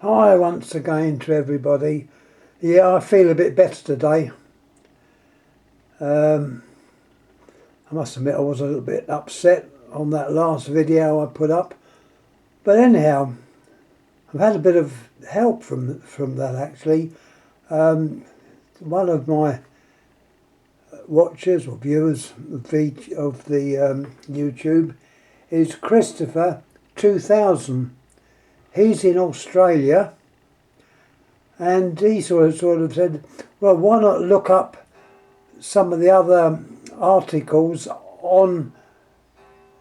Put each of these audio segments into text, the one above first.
Hi once again to everybody. Yeah, I feel a bit better today. I must admit I was a little bit upset on that last video I put up. But anyhow, I've had a bit of help from that actually. One of my watchers or viewers of the YouTube is Christopher 2000. He's in Australia. And he sort of said, well, why not look up some of the other articles on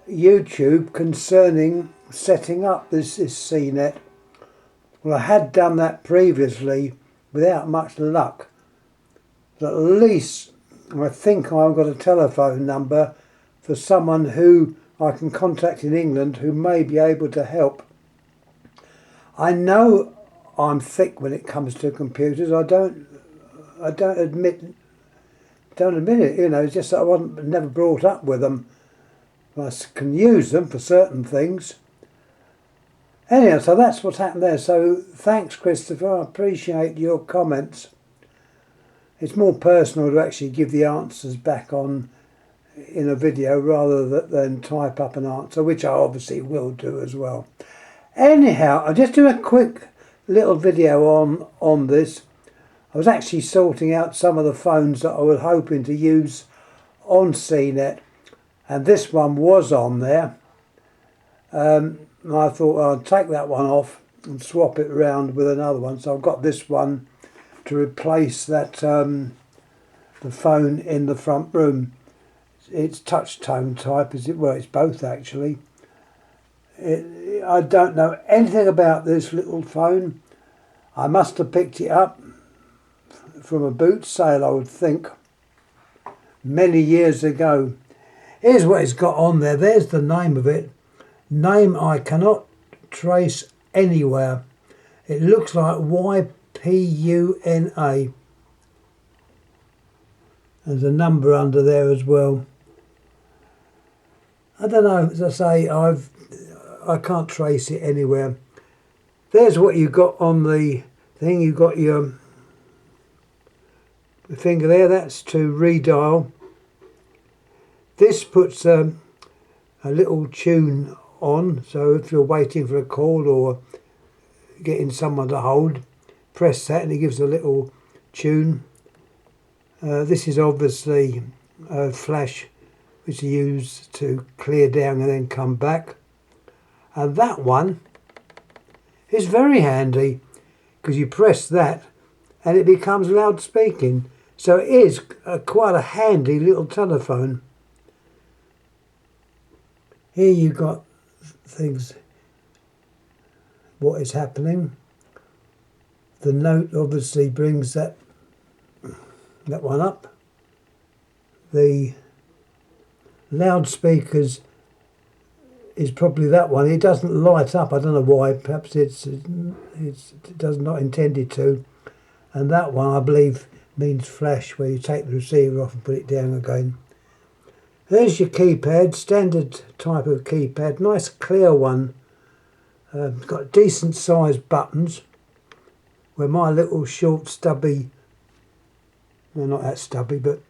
YouTube concerning setting up this CNET. Well, I had done that previously without much luck. But at least I think I've got a telephone number for someone who I can contact in England who may be able to help. I know I'm thick when it comes to computers. I don't admit it. You know, it's just that I wasn't never brought up with them. I can use them for certain things. Anyhow, so that's what's happened there. So thanks, Christopher. I appreciate your comments. It's more personal to actually give the answers back in a video rather than type up an answer, which I obviously will do as well. Anyhow, I'll just do a quick little video on this. I was actually sorting out some of the phones that I was hoping to use on CNET, and this one was on there. And I thought I'd take that one off and swap it around with another one. So I've got this one to replace that the phone in the front room. It's touch tone type, is it? Well, it's both actually. I don't know anything about this little phone. I must have picked it up from a boot sale, I would think, many years ago. Here's what it's got on there. There's the name of it. Name I cannot trace anywhere. It looks like Ypuna. There's a number under there as well. I don't know, as I say, I can't trace it anywhere. There's what you got on the thing. You got your finger there. That's to redial. This puts a little tune on. So if you're waiting for a call or getting someone to hold, press that and it gives a little tune. This is obviously a flash which you use to clear down and then come back. And that one is very handy because you press that and it becomes loudspeaking. So it is quite a handy little telephone. Here you've got things, what is happening. The note obviously brings that one up. The loudspeakers is probably that one. It doesn't light up. I don't know why. Perhaps it does not intended to. And that one, I believe, means flash, where you take the receiver off and put it down again. There's your keypad, standard type of keypad, nice clear one. Got decent sized buttons, where my little short stubby, well, not that stubby, but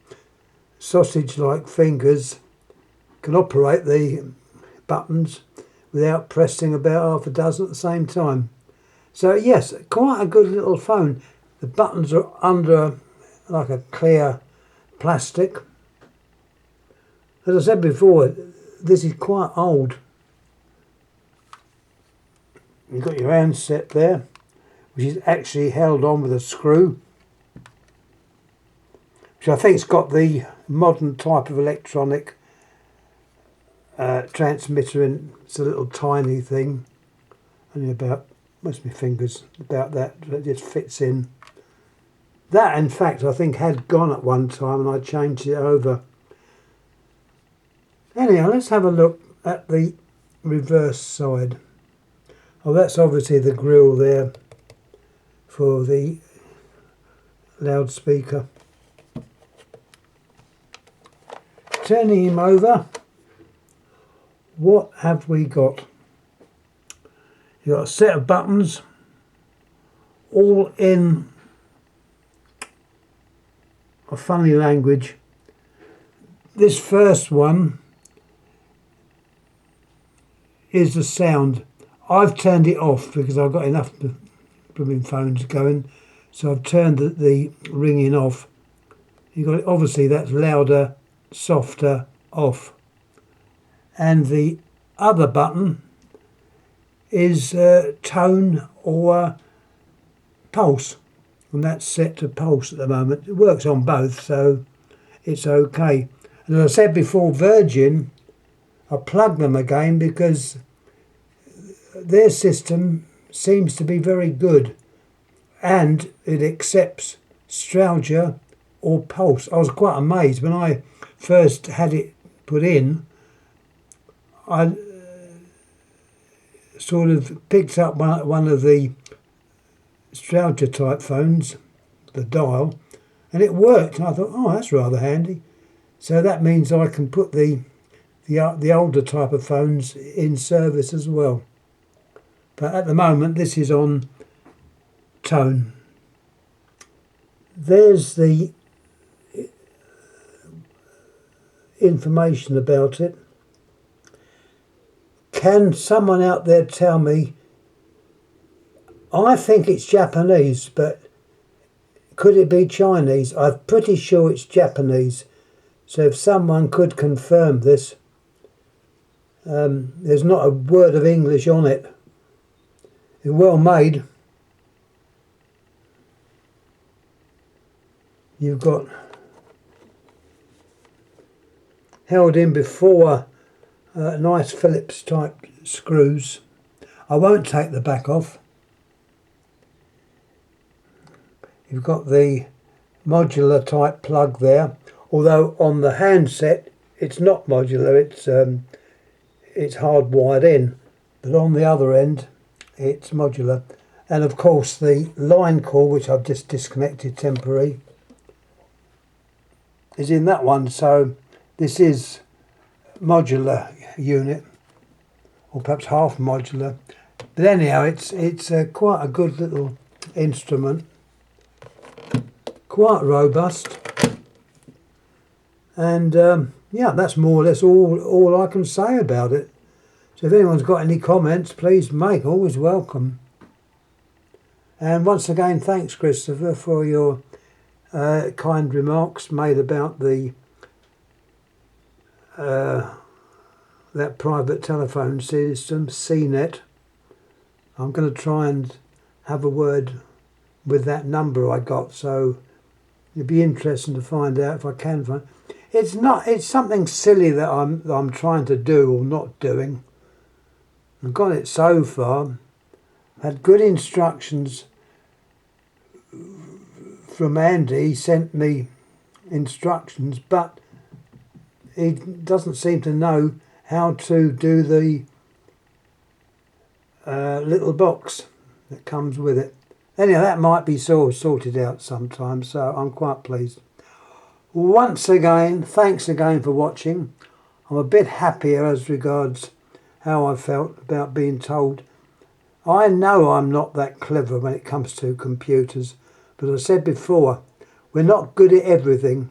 sausage-like fingers can operate the buttons without pressing about half a dozen at the same time. So yes, quite a good little phone. The buttons are under like a clear plastic. As I said before, this is quite old. You've got your handset there, which is actually held on with a screw, which I think has got the modern type of electronic transmitter in. It's a little tiny thing, only about, most of my fingers, about that just fits in. That, in fact, I think had gone at one time and I changed it over. Anyhow, let's have a look at the reverse side. Oh, that's obviously the grill there for the loudspeaker. Turning him over, what have we got? You've got a set of buttons. all in a funny language. This first one is the sound. I've turned it off because I've got enough blooming phones going, so I've turned the ringing off. You got it, obviously that's louder, softer, off. And the other button is tone or pulse, and that's set to pulse at the moment. It works on both, so it's okay. And as I said before, Virgin, I plugged them again because their system seems to be very good, and it accepts Stralgia or pulse. I was quite amazed when I first had it put in. I sort of picked up one of the Stralgia type phones, the dial, and it worked. And I thought, oh, that's rather handy. So that means I can put the older type of phones in service as well. But at the moment, this is on tone. There's the information about it. Can someone out there tell me? I think it's Japanese, but could it be Chinese? I'm pretty sure it's Japanese. So if someone could confirm this, there's not a word of English on it. It's well made. You've got held in before nice Phillips type screws. I won't take the back off. You've got the modular type plug there, although on the handset it's not modular, it's hardwired in, but on the other end it's modular. And of course the line cord, which I've just disconnected temporarily, is in that one, so this is modular unit, or perhaps half modular. But anyhow, it's quite a good little instrument, quite robust, and yeah, that's more or less all I can say about it. So if anyone's got any comments, please make, always welcome. And once again, thanks Christopher for your kind remarks made about the that private telephone system, CNET. I'm going to try and have a word with that number I got, so it'd be interesting to find out if I can find. It's something silly that I'm trying to do or not doing. I've got it so far. Had good instructions from Andy. He sent me instructions, but he doesn't seem to know how to do the little box that comes with it. Anyhow, that might be sorted out sometime, so I'm quite pleased. Once again, thanks again for watching. I'm a bit happier as regards how I felt about being told. I know I'm not that clever when it comes to computers, but as I said before, we're not good at everything.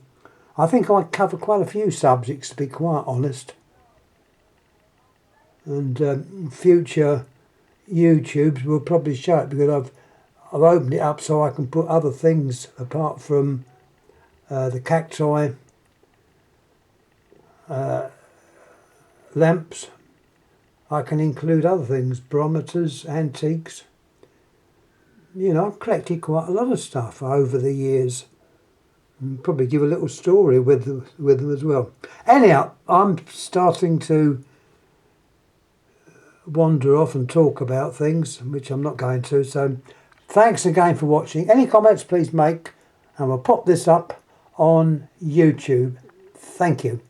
I think I cover quite a few subjects, to be quite honest. And future YouTubes will probably show it, because I've opened it up so I can put other things apart from the cacti, lamps. I can include other things, barometers, antiques. You know, I've collected quite a lot of stuff over the years. And probably give a little story with them as well. Anyhow, I'm starting to wander off and talk about things, which I'm not going to. So thanks again for watching. Any comments please make, and we'll pop this up on YouTube. Thank you.